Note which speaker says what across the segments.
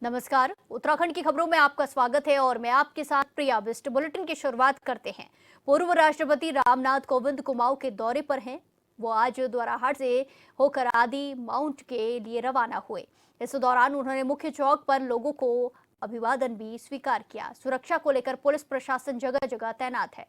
Speaker 1: नमस्कार। उत्तराखंड की खबरों में आपका स्वागत है और मैं आपके साथ प्रिया बिस्ट। बुलेटिन की शुरुआत करते हैं। पूर्व राष्ट्रपति रामनाथ कोविंद कुमाऊं के दौरे पर हैं। वो आज द्वाराहाट से होकर आदि माउंट के लिए रवाना हुए। इस दौरान उन्होंने मुख्य चौक पर लोगों को अभिवादन भी स्वीकार किया। सुरक्षा को लेकर पुलिस प्रशासन जगह जगह तैनात है।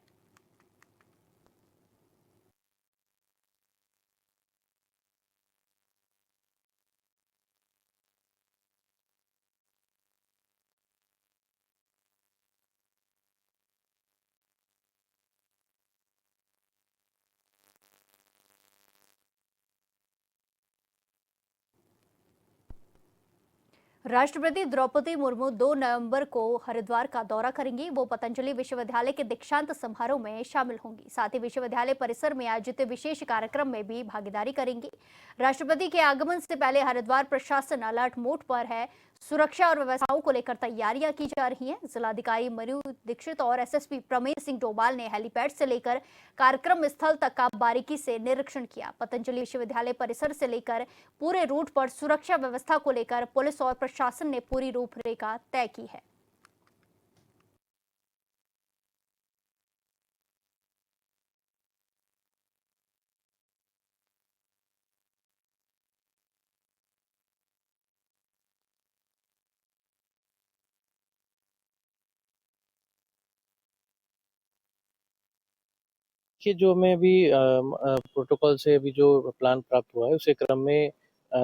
Speaker 1: राष्ट्रपति द्रौपदी मुर्मू 2 नवंबर को हरिद्वार का दौरा करेंगी। वो पतंजलि विश्वविद्यालय के दीक्षांत समारोह में शामिल होंगी। साथ ही विश्वविद्यालय परिसर में आयोजित विशेष कार्यक्रम में भी भागीदारी करेंगी। राष्ट्रपति के आगमन से पहले हरिद्वार प्रशासन अलर्ट मोड पर है। सुरक्षा और व्यवस्थाओं को लेकर तैयारियां की जा रही हैं। जिलाधिकारी मनु दीक्षित और एसएसपी प्रमेय सिंह डोभाल ने हेलीपैड से लेकर कार्यक्रम स्थल तक का बारीकी से निरीक्षण किया। पतंजलि विश्वविद्यालय परिसर से लेकर पूरे रूट पर सुरक्षा व्यवस्था को लेकर पुलिस और प्रशासन ने पूरी रूपरेखा तय की है।
Speaker 2: कि जो मैं अभी प्रोटोकॉल से अभी जो प्लान प्राप्त हुआ है उसी क्रम में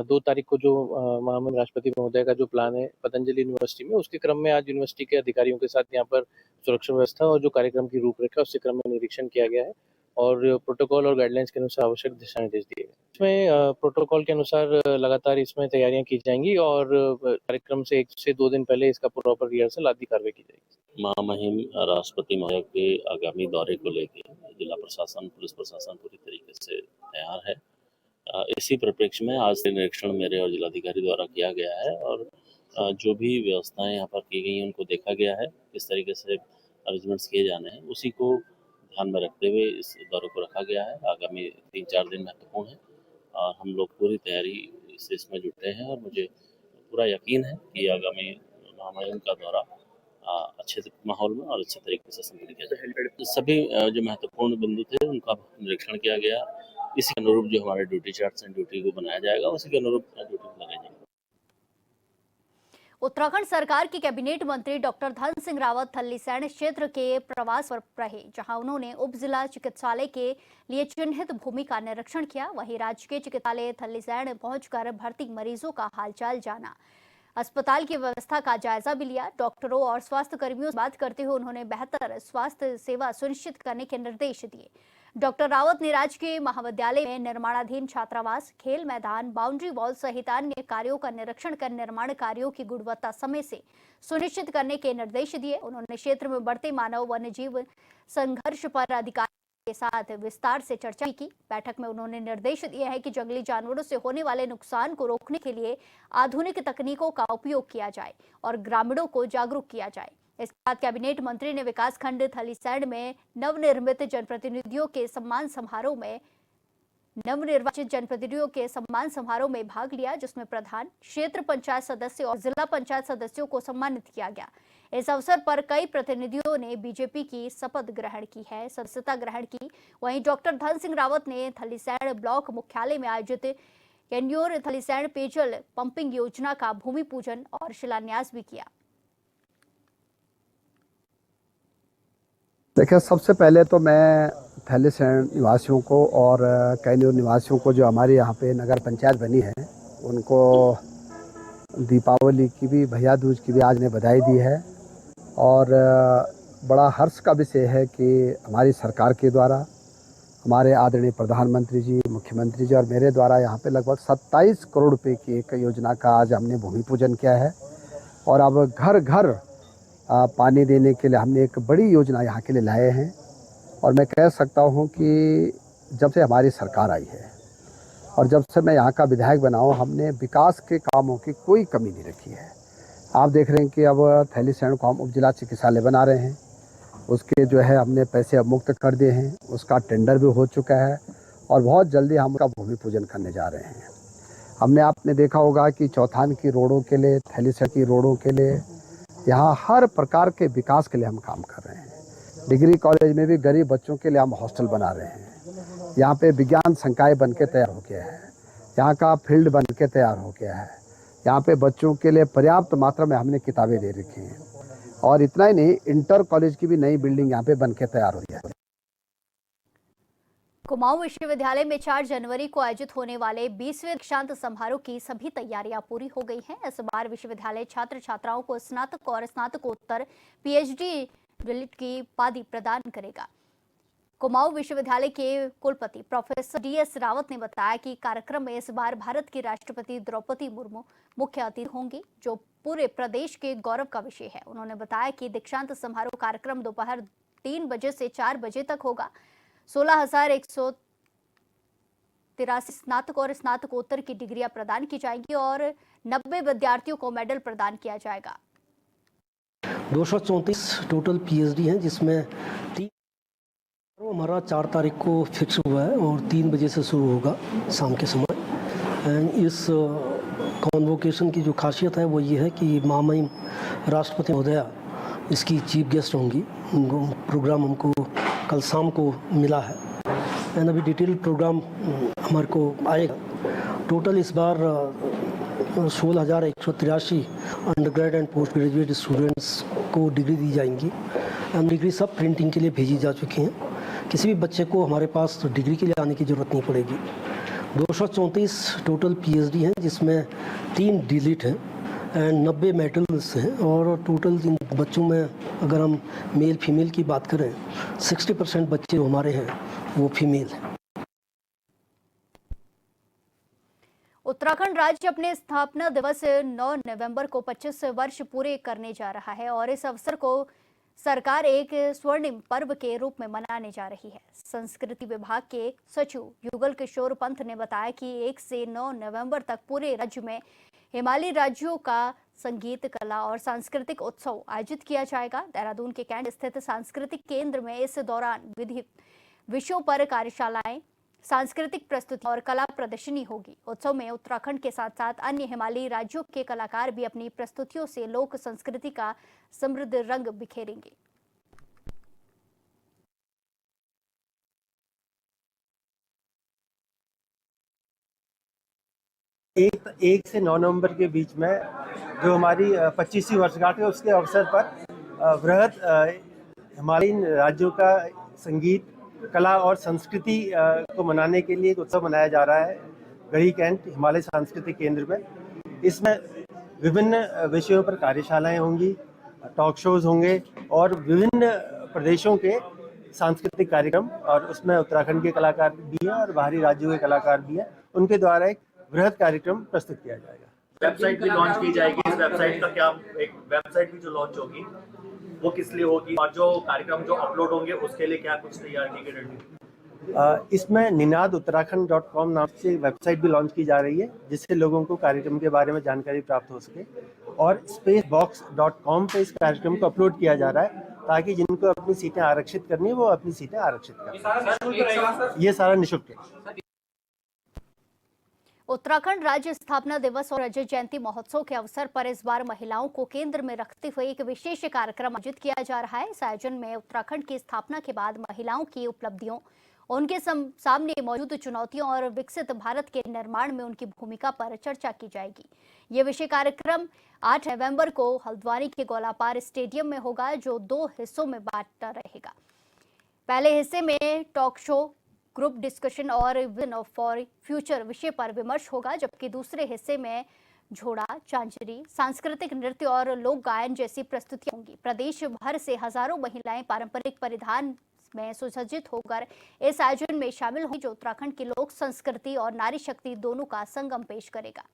Speaker 2: 2 तारीख को जो महामहिम राष्ट्रपति महोदय का जो प्लान है पतंजलि यूनिवर्सिटी में, उसके क्रम में आज यूनिवर्सिटी के अधिकारियों के साथ यहाँ पर सुरक्षा व्यवस्था और जो कार्यक्रम की रूपरेखा उसके क्रम में निरीक्षण किया गया है और प्रोटोकॉल और गाइडलाइंस के अनुसार आवश्यक दिशा निर्देश दिए गए। इसमें प्रोटोकॉल के अनुसार लगातार इसमें तैयारियां की जाएंगी और कार्यक्रम से 1 से 2 दिन पहले इसका प्रॉपर रिहर्सल आदि कार्रवाई की जाएगी।
Speaker 3: महामहिम राष्ट्रपति महोदय के आगामी दौरे को लेकर जिला प्रशासन, पुलिस प्रशासन पूरी तरीके से तैयार है। इसी परिप्रेक्ष्य में आज से निरीक्षण मेरे और जिलाधिकारी द्वारा किया गया है और जो भी व्यवस्थाएं यहाँ पर की गई हैं उनको देखा गया है, किस तरीके से अरेंजमेंट्स किए जाने हैं उसी को ध्यान में रखते हुए इस दौरे को रखा गया है। आगामी 3-4 दिन महत्वपूर्ण है और हम लोग पूरी तैयारी से इसमें जुटे हैं और मुझे पूरा यकीन है कि आगामी महामहिम का दौरा अच्छे माहौल में और अच्छे तरीके से संपन्न किया जाए। सभी जो महत्वपूर्ण बिंदु थे उनका निरीक्षण किया गया। इसी के अनुरूप जो हमारे ड्यूटी चार्ट्स हैं, ड्यूटी को बनाया जाएगा, उसी के अनुरूप ड्यूटी को लगाया जाएगा।
Speaker 1: उत्तराखंड सरकार के कैबिनेट मंत्री डॉक्टर धन सिंह रावत थल्लीसैंण क्षेत्र के प्रवास पर रहे, जहां उन्होंने उप जिला चिकित्सालय के लिए चिन्हित भूमि का निरीक्षण किया। वहीं राजकीय चिकित्सालय थल्लीसैंण पहुंचकर भर्ती मरीजों का हालचाल जाना, अस्पताल की व्यवस्था का जायजा भी लिया। डॉक्टरों और स्वास्थ्य कर्मियों से बात करते हुए उन्होंने बेहतर स्वास्थ्य सेवा सुनिश्चित करने के निर्देश दिए। डॉक्टर रावत ने राजकीय महाविद्यालय में निर्माणाधीन छात्रावास, खेल मैदान, बाउंड्री वॉल सहित अन्य कार्यों का निरीक्षण कर निर्माण कार्यों की गुणवत्ता समय से सुनिश्चित करने के निर्देश दिए। उन्होंने क्षेत्र में बढ़ते मानव वन्यजीव संघर्ष पर अधिकारी के साथ विस्तार से चर्चा की। बैठक में उन्होंने निर्देश दिए हैं कि जंगली जानवरों से होने वाले नुकसान को रोकने के लिए आधुनिक तकनीकों का उपयोग किया जाए और ग्रामीणों को जागरूक किया जाए। इसके बाद कैबिनेट मंत्री ने विकासखंड थलीसैंण में नवनिर्वाचित जनप्रतिनिधियों के सम्मान समारोह में भाग लिया, जिसमें प्रधान, क्षेत्र पंचायत सदस्य और जिला पंचायत सदस्यों को सम्मानित किया गया। इस अवसर पर कई प्रतिनिधियों ने बीजेपी की शपथ ग्रहण की है, सदस्यता ग्रहण की। वहीं डॉक्टर धन सिंह रावत ने थलीसैंण ब्लॉक मुख्यालय में आयोजित कैन्योर थलीसैंण पेयजल पंपिंग योजना का भूमि पूजन और शिलान्यास भी किया।
Speaker 4: देखिए, सबसे पहले तो मैं थलीसैंण निवासियों को और कैन्योर निवासियों को, जो हमारे यहाँ पे नगर पंचायत बनी है, उनको दीपावली की भी, भैया दूज की भी आज ने बधाई दी है। और बड़ा हर्ष का विषय है कि हमारी सरकार के द्वारा, हमारे आदरणीय प्रधानमंत्री जी, मुख्यमंत्री जी और मेरे द्वारा यहाँ पे लगभग 27 करोड़ रुपए की एक योजना का आज हमने भूमि पूजन किया है। और अब घर घर पानी देने के लिए हमने एक बड़ी योजना यहाँ के लिए लाए हैं। और मैं कह सकता हूँ कि जब से हमारी सरकार आई है और जब से मैं यहाँ का विधायक बना हूँ, हमने विकास के कामों की कोई कमी नहीं रखी है। आप देख रहे हैं कि अब थलीसैंण को हम उप जिला चिकित्सालय बना रहे हैं, उसके जो है हमने पैसे अब मुक्त कर दिए हैं, उसका टेंडर भी हो चुका है और बहुत जल्दी हम उसका भूमि पूजन करने जा रहे हैं। हमने आपने देखा होगा कि चौथान की रोडों के लिए, थैलीसैट की रोडों के लिए, यहाँ हर प्रकार के विकास के लिए हम काम कर रहे हैं। डिग्री कॉलेज में भी गरीब बच्चों के लिए हम हॉस्टल बना रहे हैं। यहाँ पे विज्ञान संकाय बन के तैयार हो गया है, यहाँ का फील्ड बन के तैयार हो गया है, यहाँ पे बच्चों के लिए पर्याप्त मात्रा में हमने किताबें दे रखी हैं। और इतना ही नहीं, इंटर कॉलेज की भी नई बिल्डिंग यहाँ पे बन के तैयार हो गया है।
Speaker 1: कुमाऊं विश्वविद्यालय में 4 जनवरी को आयोजित होने वाले 20वें दीक्षांत समारोह की सभी तैयारियां पूरी हो गई हैं। इस बार विश्वविद्यालय छात्र छात्राओं को स्नातक और स्नातकोत्तर पीएचडी डिलीट की उपाधि प्रदान करेगा। कुमाऊं विश्वविद्यालय के कुलपति प्रोफेसर डीएस रावत ने बताया कि कार्यक्रम में इस बार भारत की राष्ट्रपति द्रौपदी मुर्मू मुख्य अतिथि होंगी, जो पूरे प्रदेश के गौरव का विषय है। उन्होंने बताया कि दीक्षांत समारोह कार्यक्रम दोपहर 3 बजे से 4 बजे तक होगा। 16,183 स्नातक और स्नातकोत्तर की डिग्रियां प्रदान की जाएंगी और 90 विद्यार्थियों को मेडल प्रदान किया जाएगा।
Speaker 5: 234 टोटल पीएचडी हैं, जिसमें हमारा 4 तारीख को फिक्स हुआ है और 3 बजे से शुरू होगा शाम के समय। एंड इस कॉन्वोकेशन की जो खासियत है वो ये है कि महामहिम राष्ट्रपति महोदया इसकी चीफ गेस्ट होंगी। प्रोग्राम हमको कल शाम को मिला है एंड अभी डिटेल प्रोग्राम हमारे को आएगा। टोटल इस बार 16,183 under grade and post graduate students को डिग्री दी जाएंगी एंड डिग्री सब प्रिंटिंग के लिए भेजी जा चुकी हैं। किसी भी बच्चे को हमारे पास डिग्री के लिए आने की ज़रूरत नहीं पड़ेगी। 234 टोटल पीएचडी हैं, जिसमें 3 डिलीट हैं एंड 90 मेडल्स हैं। और टोटल इन बच्चों में अगर हम मेल फीमेल की बात करें, 60% बच्चे जो हमारे हैं वो फीमेल हैं।
Speaker 1: उत्तराखंड राज्य अपने स्थापना दिवस 9 नवंबर को 25 वर्ष पूरे करने जा रहा है और इस अवसर को सरकार एक स्वर्णिम पर्व के रूप में मनाने जा रही है। संस्कृति विभाग के सचिव युगल किशोर पंत ने बताया कि 1 से 9 नवंबर तक पूरे राज्य में हिमालयी राज्यों का संगीत, कला और सांस्कृतिक उत्सव आयोजित किया जाएगा। देहरादून के कैंट स्थित सांस्कृतिक केंद्र में इस दौरान विविध विषयों पर कार्यशालाएं, सांस्कृतिक प्रस्तुति और कला प्रदर्शनी होगी। उत्सव में उत्तराखंड के साथ साथ अन्य हिमालयी राज्यों के कलाकार भी अपनी प्रस्तुतियों से लोक संस्कृति का समृद्ध रंग बिखेरेंगे।
Speaker 6: एक से 9 नवंबर के बीच में जो हमारी 25वीं वर्षगांठ है, उसके अवसर पर वृहद हिमालयी राज्यों का संगीत, कला और संस्कृति को मनाने के लिए एक उत्सव मनाया जा रहा है गढ़ी कैंट हिमालय सांस्कृतिक केंद्र में। इसमें विभिन्न विषयों पर कार्यशालाएं होंगी, टॉक शोज होंगे और विभिन्न प्रदेशों के सांस्कृतिक कार्यक्रम, और उसमें उत्तराखंड के कलाकार भी हैं और बाहरी राज्यों के कलाकार भी हैं। उनके द्वारा एक वृहद कार्यक्रम प्रस्तुत किया जाएगा।
Speaker 7: वेबसाइट भी लॉन्च की जाएगी। इस वेबसाइट का क्या, एक वेबसाइट भी जो लॉन्च होगी वो किस लिए होगी और जो कार्यक्रम जो अपलोड होंगे उसके लिए क्या कुछ तैयार की गई?
Speaker 6: इसमें ninaaduttarakhand.com नाम से वेबसाइट भी लॉन्च की जा रही है, जिससे लोगों को कार्यक्रम के बारे में जानकारी प्राप्त हो सके। और spacebox.com पे इस कार्यक्रम को अपलोड किया जा रहा है, ताकि जिनको अपनी सीटें आरक्षित करनी है वो अपनी सीटें आरक्षित करें। ये सारा निःशुल्क है।
Speaker 1: उत्तराखंड राज्य स्थापना दिवस और रजत जयंती महोत्सव के अवसर पर इस बार महिलाओं को केंद्र में रखते हुए एक विशेष कार्यक्रम आयोजित किया जा रहा है। इस आयोजन में उत्तराखंड की स्थापना के बाद महिलाओं की उपलब्धियों, उनके सामने मौजूद चुनौतियों और विकसित भारत के निर्माण में उनकी भूमिका पर चर्चा की जाएगी। ये विशेष कार्यक्रम 8 नवंबर को हल्द्वानी के गोलापार स्टेडियम में होगा, जो 2 हिस्सों में बांटा रहेगा। पहले हिस्से में टॉक शो, ग्रुप डिस्कशन और विजन फॉर फ्यूचर विषय पर विमर्श होगा, जबकि दूसरे हिस्से में झोड़ा, चांचरी, सांस्कृतिक नृत्य और लोक गायन जैसी प्रस्तुतियां होंगी। प्रदेश भर से हजारों महिलाएं पारंपरिक परिधान में सुसज्जित होकर इस आयोजन में शामिल होंगी, जो उत्तराखंड की लोक संस्कृति और नारी शक्ति दोनों का संगम पेश करेगा।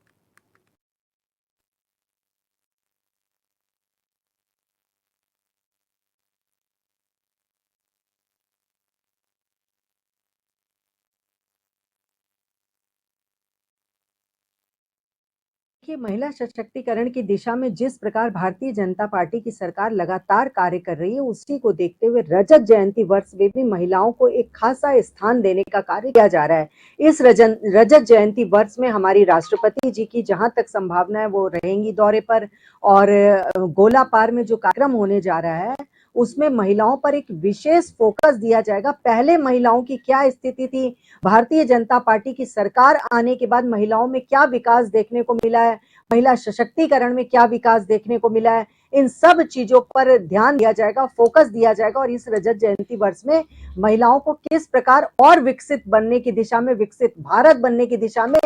Speaker 8: कि महिला सशक्तिकरण की दिशा में जिस प्रकार भारतीय जनता पार्टी की सरकार लगातार कार्य कर रही है, उसी को देखते हुए रजत जयंती वर्ष में भी महिलाओं को एक खासा स्थान देने का कार्य किया जा रहा है। इस रजत जयंती वर्ष में हमारी राष्ट्रपति जी की जहां तक संभावना है वो रहेंगी दौरे पर, और गोलापार में जो कार्यक्रम होने जा रहा है उसमें महिलाओं पर एक विशेष फोकस दिया जाएगा। पहले महिलाओं की क्या स्थिति थी, भारतीय जनता पार्टी की सरकार आने के बाद महिलाओं में क्या विकास देखने को मिला है, महिला सशक्तिकरण में क्या विकास देखने को मिला है, इन सब चीजों पर ध्यान दिया जाएगा, फोकस दिया जाएगा। और इस रजत जयंती वर्ष में महिलाओं को किस प्रकार और विकसित बनने की दिशा में, विकसित भारत बनने की दिशा में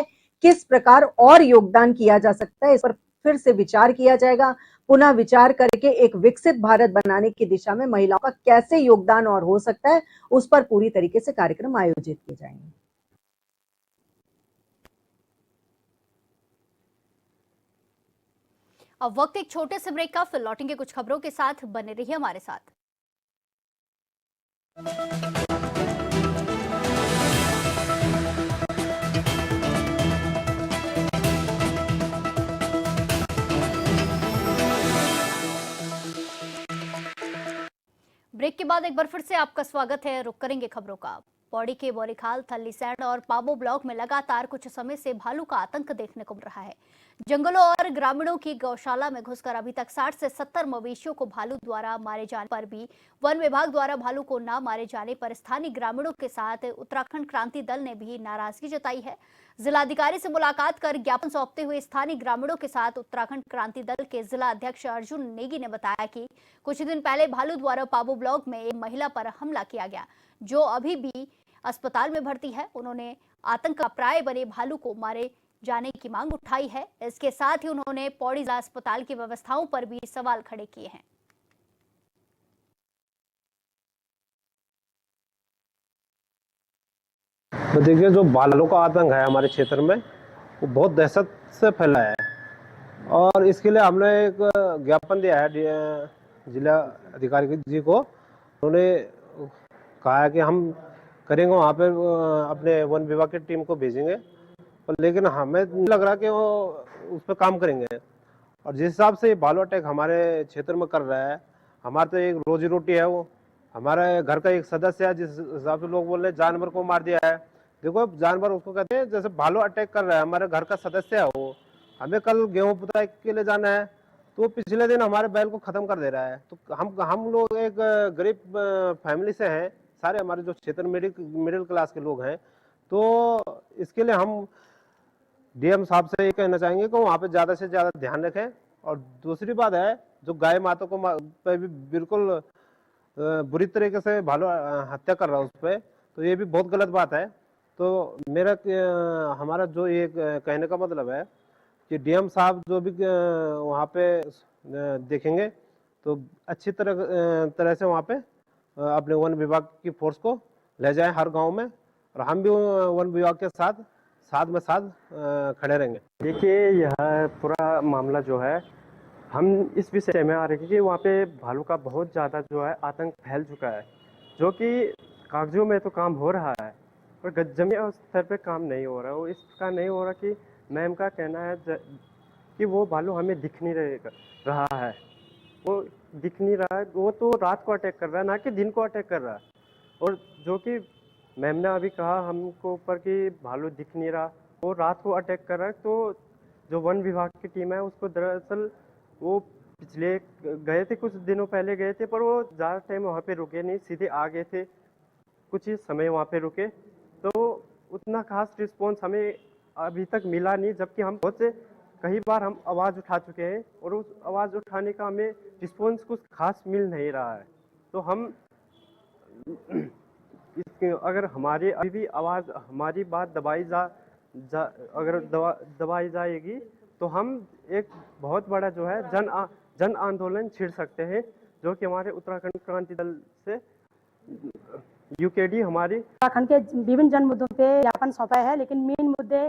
Speaker 8: किस प्रकार और योगदान किया जा सकता है, इस पर फिर से विचार किया जाएगा। पुनः विचार करके एक विकसित भारत बनाने की दिशा में महिलाओं का कैसे योगदान और हो सकता है, उस पर पूरी तरीके से कार्यक्रम आयोजित किए जाएंगे।
Speaker 1: अब वक्त एक छोटे से ब्रेक का, फिर लौटेंगे कुछ खबरों के साथ। बने रहिए हमारे साथ। ब्रेक के बाद एक बार फिर से आपका स्वागत है। रुक करेंगे खबरों का। पौड़ी के बोरीखाल, थलीसैंण और पाबो ब्लॉक में लगातार कुछ समय से भालू का आतंक देखने को मिल रहा है। जंगलों और ग्रामीणों की गौशाला में घुसकर अभी तक 60 से 70 मवेशियों को भालू द्वारा मारे जाने पर भी वन विभाग द्वारा भालू को न मारे जाने पर स्थानीय ग्रामीणों के साथ उत्तराखंड क्रांति दल ने भी नाराजगी जताई है। जिलाधिकारी से मुलाकात कर ज्ञापन सौंपते हुए स्थानीय ग्रामीणों के साथ उत्तराखंड क्रांति दल के जिला अध्यक्ष अर्जुन नेगी ने बताया कि कुछ दिन पहले भालू द्वारा पाबो ब्लॉक में एक महिला पर हमला किया गया, जो अभी भी अस्पताल में भर्ती है। उन्होंने आतंक का प्राय बने भालू को मारे जाने की मांग उठाई है। इसके साथ ही उन्होंने पौड़ी जिला अस्पताल की व्यवस्थाओं पर भी सवाल खड़े किए हैं।
Speaker 9: तो देखिए, जो भालू का आतंक है हमारे क्षेत्र में, वो बहुत दहशत से फैला है और इसके लिए हमने एक ज्ञापन दिया है जिला अधिकारी जी को। उन्होंने कहा है कि हम करेंगे, वहाँ पे अपने वन विभाग की टीम को भेजेंगे, लेकिन हमें नहीं लग रहा कि वो उस पर काम करेंगे। और जिस हिसाब से भालू अटैक हमारे क्षेत्र में कर रहा है, हमारे तो एक रोजी रोटी है, वो हमारे घर का एक सदस्य है। जिस हिसाब से लोग बोल रहे हैं जानवर को मार दिया है, देखो जानवर उसको कहते हैं, जैसे भालू अटैक कर रहा है, हमारे घर का सदस्य है वो। हमें कल गेहूं पुताई के लिए जाना है, तो पिछले दिन हमारे बैल को खत्म कर दे रहा है। तो हम लोग एक गरीब फैमिली से हैं, सारे हमारे जो क्षेत्र मिडिल क्लास के लोग हैं। तो इसके लिए हम डीएम साहब से ये कहना चाहेंगे कि वहाँ पे ज़्यादा से ज़्यादा ध्यान रखें। और दूसरी बात है, जो गाय माता को पे भी बिल्कुल बुरी तरीके से भालू हत्या कर रहा है उस पर, तो ये भी बहुत गलत बात है। तो हमारा जो ये कहने का मतलब है कि डीएम साहब जो भी वहाँ पे देखेंगे तो अच्छी तरह से वहाँ पे अपने वन विभाग की फोर्स को ले जाएं हर गांव में, और हम भी वन विभाग के साथ खड़े रहेंगे।
Speaker 10: देखिए, यह पूरा मामला जो है, हम इस विषय में आ रहे हैं कि वहाँ पे भालू का बहुत ज़्यादा जो है आतंक फैल चुका है, जो कि कागजों में तो काम हो रहा है पर जमीनी स्तर पे काम नहीं हो रहा है। वो इसका नहीं हो रहा कि मैम का कहना है कि वो भालू हमें दिख नहीं रहा है, वो दिख नहीं रहा है, वो तो रात को अटैक कर रहा है, ना कि दिन को अटैक कर रहा है। और जो कि मैम ने अभी कहा हमको ऊपर कि भालू दिख नहीं रहा, वो रात को अटैक कर रहा है। तो जो वन विभाग की टीम है उसको दरअसल वो पिछले गए थे, कुछ दिनों पहले गए थे, पर वो ज़्यादा टाइम वहाँ पे रुके नहीं, सीधे आ गए थे, कुछ ही समय वहाँ पे रुके। तो उतना खास रिस्पॉन्स हमें अभी तक मिला नहीं, जबकि हम बहुत से कई बार हम आवाज़ उठा चुके हैं और उस आवाज़ उठाने का हमें रिस्पॉन्स कुछ खास मिल नहीं रहा है। तो हम अगर हमारी अभी भी आवाज़, हमारी बात दबाई दबाई जाएगी तो हम एक बहुत बड़ा जो है जन आंदोलन छिड़ सकते हैं, जो कि हमारे उत्तराखंड क्रांति दल से यूकेडी हमारी
Speaker 11: उत्तराखंड के विभिन्न जन मुद्दों पे ज्ञापन सौंपा है, लेकिन मेन मुद्दे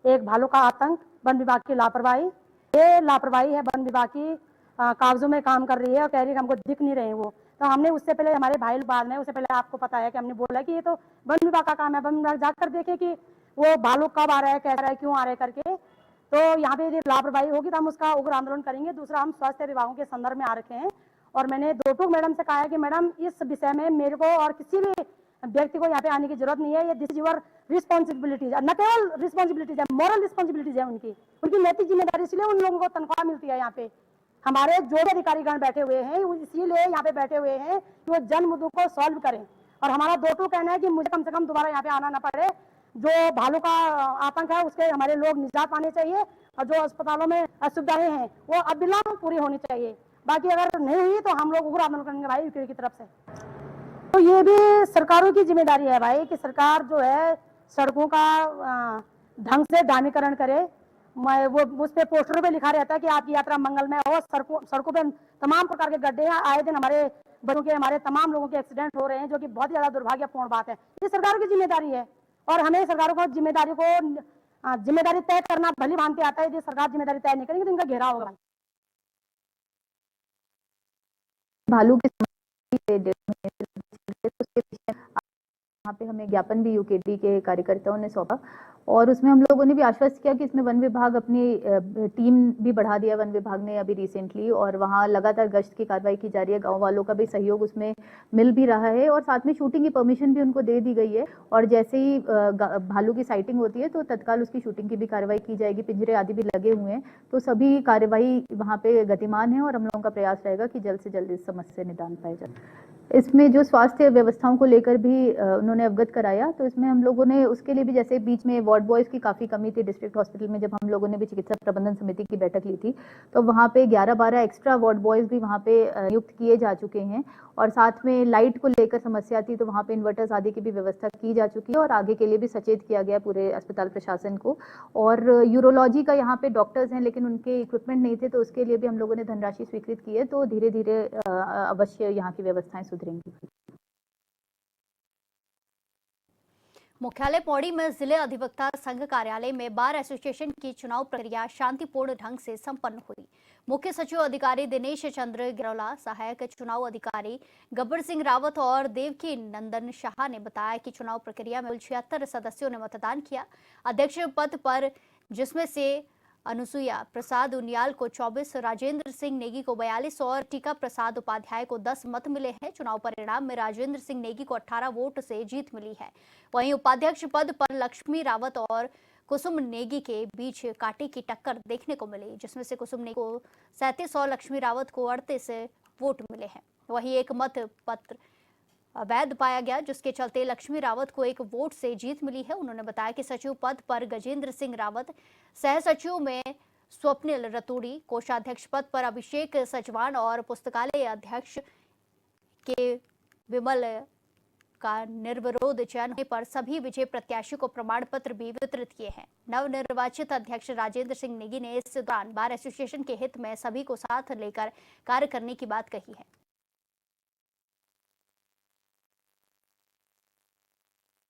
Speaker 11: एक भालू का आतंक, वन विभाग की लापरवाही। ये लापरवाही है वन विभाग की, कागजों में काम कर रही है और कह रही है हमको दिख नहीं रहे वो। तो हमने उससे पहले हमारे भाई बाद में, उससे पहले आपको पता है कि हमने बोला कि ये तो वन विभाग का काम है, वन विभाग जाकर देखे कि वो भालू कब आ रहा है, कैसा आ रहा है, क्यों आ रहा है करके। तो यहाँ पे यदि लापरवाही होगी तो हम उसका उग्र आंदोलन करेंगे। दूसरा, हम स्वास्थ्य विभागों के संदर्भ में आ रखे हैं और मैंने दोटोक मैडम से कहा है कि मैडम इस विषय में मेरे को और किसी भी व्यक्ति को यहाँ पे आने की जरूरत नहीं है। ये दिस इज योर रिस्पॉन्सिबिलिटीज, न केवल रिस्पॉन्सिबिलिटीज है, मॉरल रिस्पॉन्सिबिलिटीज है उनकी नैतिक जिम्मेदारी, इसलिए उन लोगों को तनख्वाह मिलती है। यहाँ पे हमारे जो भी अधिकारीगण बैठे हुए हैं वो इसीलिए यहाँ पे बैठे हुए हैं कि वो जन मुद्दों को सॉल्व करें। और हमारा दोटोक कहना है कि मुझे कम से कम दोबारा यहाँ पे आना ना पड़े। जो भालू का आतंक है उसके हमारे लोग निजात पाने चाहिए और जो अस्पतालों में असुविधाएं हैं वो अविलंब पूरी होनी चाहिए। बाकी अगर नहीं हुई तो हम लोग उग्र आंदोलन करेंगे भाई यूपी की तरफ से। तो ये भी सरकारों की जिम्मेदारी है भाई कि सरकार जो है सड़कों का ढंग से दानीकरण करे। वो उस पे पोस्टरों पे लिखा रहता है कि आपकी यात्रा मंगलमय हो। सड़कों पे तमाम प्रकार के गड्ढे हैं, आए दिन हमारे बच्चों के, हमारे तमाम लोगों के एक्सीडेंट हो रहे हैं, जो कि बहुत ज्यादा दुर्भाग्यपूर्ण बात है। ये सरकारों की जिम्मेदारी है और हमें सरकारों को जिम्मेदारी तय करना भली भांति आता है। यदि सरकार जिम्मेदारी तय नहीं करेंगे तो इनका घेराव होगा।
Speaker 12: भालू के वहाँ पे हमें ज्ञापन भी यूकेडी के कार्यकर्ताओं ने सौंपा और उसमें हम लोगों ने भी आश्वस्त किया कि इसमें वन विभाग अपनी टीम भी बढ़ा दिया वन विभाग ने अभी रिसेंटली, और वहाँ लगातार गश्त की कार्रवाई की जा रही है। गांव वालों का भी सहयोग उसमें मिल भी रहा है और साथ में शूटिंग की परमिशन भी उनको दे दी गई है। और जैसे ही भालू की साइटिंग होती है तो तत्काल उसकी शूटिंग की भी कार्रवाई की जाएगी। पिंजरे आदि भी लगे हुए हैं, तो सभी कार्रवाई वहाँ पे गतिमान है और हम लोगों का प्रयास रहेगा कि जल्द से जल्द इस समस्या से निदान पाया जाए। इसमें जो स्वास्थ्य व्यवस्थाओं को लेकर भी उन्होंने अवगत कराया, तो इसमें हम लोगों ने उसके लिए भी, जैसे बीच में वार्ड बॉयज़ की काफ़ी कमी थी डिस्ट्रिक्ट हॉस्पिटल में, जब हम लोगों ने भी चिकित्सा प्रबंधन समिति की बैठक ली थी तो वहाँ पे 11-12 एक्स्ट्रा वार्ड बॉयज़ भी वहाँ पे नियुक्त किए जा चुके हैं। और साथ में लाइट को लेकर समस्या थी तो वहाँ पे इन्वर्टर्स आदि की भी व्यवस्था की जा चुकी है और आगे के लिए भी सचेत किया गया पूरे अस्पताल प्रशासन को। और यूरोलॉजी का यहाँ पे डॉक्टर्स हैं लेकिन उनके इक्विपमेंट नहीं थे, तो उसके लिए भी हम लोगों ने धनराशि स्वीकृत की है। तो धीरे धीरे अवश्य यहाँ की व्यवस्थाएं सुधरेंगी।
Speaker 1: मुख्यालय पौड़ी में जिले अधिवक्ता संघ कार्यालय में बार एसोसिएशन की चुनाव प्रक्रिया शांतिपूर्ण ढंग से संपन्न हुई। मुख्य सचिव अधिकारी दिनेश चंद्र गिरोला, सहायक चुनाव अधिकारी गब्बर सिंह रावत और देवकी नंदन शाह ने बताया कि चुनाव प्रक्रिया में 76 सदस्यों ने मतदान किया। अध्यक्ष पद पर जिसमें से अनुसुईया प्रसाद उनियाल को 24, राजेंद्र सिंह नेगी को 42 और टीका प्रसाद उपाध्याय को 10 मत मिले हैं। चुनाव परिणाम में राजेंद्र सिंह नेगी को 18 वोट से जीत मिली है। वहीं उपाध्यक्ष पद पर लक्ष्मी रावत और कुसुम नेगी के बीच कांटे की टक्कर देखने को मिली, जिसमें से कुसुम नेगी को 37 और लक्ष्मी रावत को 38 वोट मिले हैं। वहीं एक मत पत्र अवैध पाया गया, जिसके चलते लक्ष्मी रावत को 1 वोट से जीत मिली है। उन्होंने बताया कि सचिव पद पर गजेंद्र सिंह रावत, सह सचिव में स्वप्निल रतूड़ी, कोषाध्यक्ष पद पर अभिषेक सचवान और पुस्तकालय अध्यक्ष के विमल का निर्विरोध चयन होने पर सभी विजय प्रत्याशी को प्रमाण पत्र भी वितरित किए हैं। नवनिर्वाचित अध्यक्ष राजेंद्र सिंह नेगी ने इस दौरान बार एसोसिएशन के हित में सभी को साथ लेकर कार्य करने की बात कही है।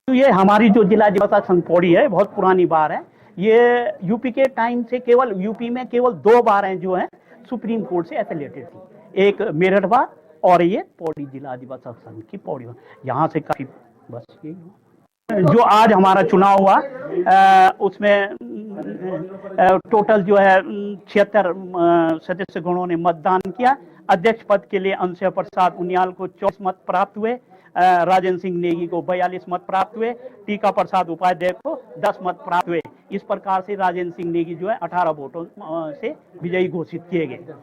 Speaker 13: ये हमारी जो जिला अधिवक्ता संघ पौड़ी है बहुत पुरानी बार है। ये यूपी के टाइम से केवल यूपी में केवल 2 बारें जो हैं सुप्रीम कोर्ट से एफिलिएटेड थी, एक मेरठ बार और ये पौड़ी जिला अधिवक्ता संघ की पौड़ी बार। यहाँ से काफी बस ये जो आज हमारा चुनाव हुआ उसमें टोटल जो है 76 सदस्य गणों ने मतदान किया। अध्यक्ष पद के लिए अनुसुईया प्रसाद उनियाल को 24 मत प्राप्त हुए, राजेंद्र सिंह नेगी को 42 मत प्राप्त हुए, टीका प्रसाद उपाध्याय को 10 मत प्राप्त हुए। इस प्रकार से राजेंद्र सिंह नेगी जो है 18 वोटों से विजयी घोषित किए गए,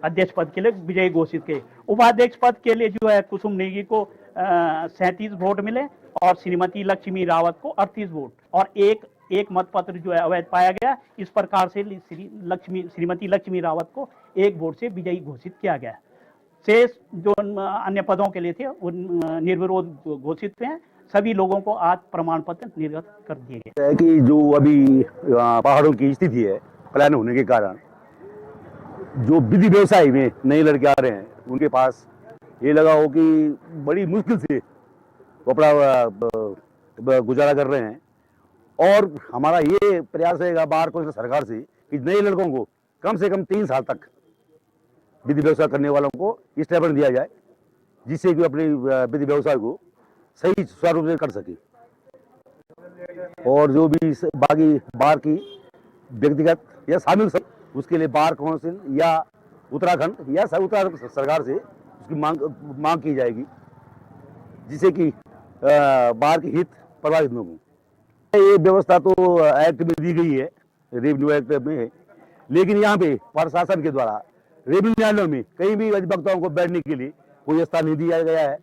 Speaker 13: अध्यक्ष पद के लिए विजयी घोषित किए। उपाध्यक्ष पद के लिए जो है कुसुम नेगी को 37 वोट मिले और श्रीमती लक्ष्मी रावत को 38 वोट और एक मत पत्र जो है अवैध पाया गया। इस प्रकार से श्रीमती लक्ष्मी रावत को 1 वोट से विजयी घोषित किया गया। शेष जो अन्य पदों के लिए थे वो निर्विरोध घोषित हुए हैं। सभी लोगों को आज प्रमाण पत्र निर्गत कर दिए गए।
Speaker 14: कि जो अभी पहाड़ों की स्थिति है पलायन होने के कारण जो विधि व्यवसाय में नए लड़के आ रहे हैं उनके पास ये लगा हो कि बड़ी मुश्किल से वो अपना गुजारा कर रहे हैं। और हमारा ये प्रयास रहेगा बार काउंसिल सरकार से कि नए लड़कों को कम से कम 3 साल तक विधि व्यवसाय करने वालों को स्टाइपेंड दिया जाए, जिससे कि अपने विधि व्यवसाय को सही स्वरूप से कर सके। और जो भी बाकी बार की व्यक्तिगत या शामिल उसके लिए बार काउंसिल या उत्तराखंड या उत्तराखंड सरकार से उसकी मांग की जाएगी, जिससे कि बार के हित प्रभावित न हो। ये व्यवस्था तो एक्ट में दी गई है, रेवेन्यू एक्ट में है, लेकिन यहाँ पे प्रशासन के द्वारा रेवेन्यू न्यायालयों में कहीं भी अधिवक्ताओं को बैठने के लिए कोई स्थान नहीं दिया गया है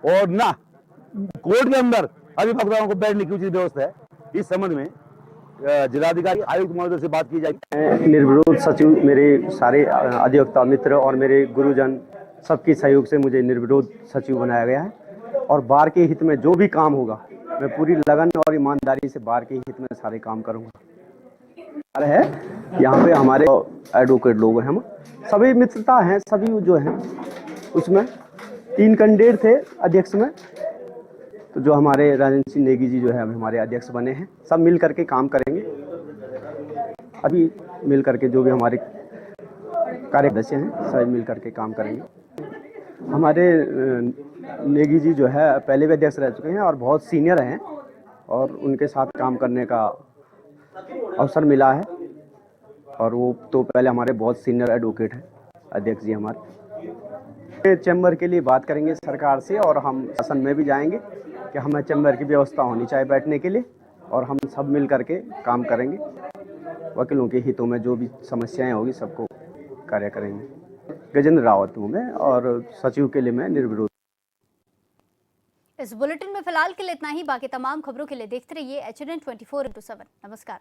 Speaker 14: और ना कोर्ट के अंदर अधिवक्ताओं को बैठने की उचित व्यवस्था है। इस संबंध में जिलाधिकारी आयुक्त महोदय से बात की जाएगी।
Speaker 10: निर्विरोध सचिव मेरे सारे अधिवक्ता मित्र और मेरे गुरुजन सबके सहयोग से मुझे निर्विरोध सचिव बनाया गया है और बार के हित में जो भी काम होगा मैं पूरी लगन और ईमानदारी से बार के हित में सारे काम करूंगा। है यहाँ पे हमारे एडवोकेट लोग हैं, हम सभी मित्रता हैं, सभी जो हैं उसमें 3 कैंडिडेट थे अध्यक्ष में, तो जो हमारे राजेंद्र सिंह नेगी जी जो है हमारे अध्यक्ष बने हैं। सब मिल करके काम करेंगे, अभी मिल करके जो भी हमारे कार्यदर्शी हैं सब मिल करके काम करेंगे। हमारे नेगी जी जो है पहले भी अध्यक्ष रह चुके हैं और बहुत सीनियर हैं और उनके साथ काम करने का अवसर मिला है और वो तो पहले हमारे बहुत सीनियर एडवोकेट हैं अध्यक्ष जी हमारे। चैम्बर के लिए बात करेंगे सरकार से और हम शासन में भी जाएंगे कि हमें चैम्बर की व्यवस्था होनी चाहिए बैठने के लिए और हम सब मिल करके काम करेंगे। वकीलों के हितों में जो भी समस्याएं होगी सबको कार्य करेंगे। गजेंद्र रावत हूँ मैं और सचिव के लिए मैं निर्विरोध।
Speaker 1: इस बुलेटिन में फिलहाल के लिए इतना ही। बाकी तमाम खबरों के लिए देखते रहिए HNN 24/7। नमस्कार।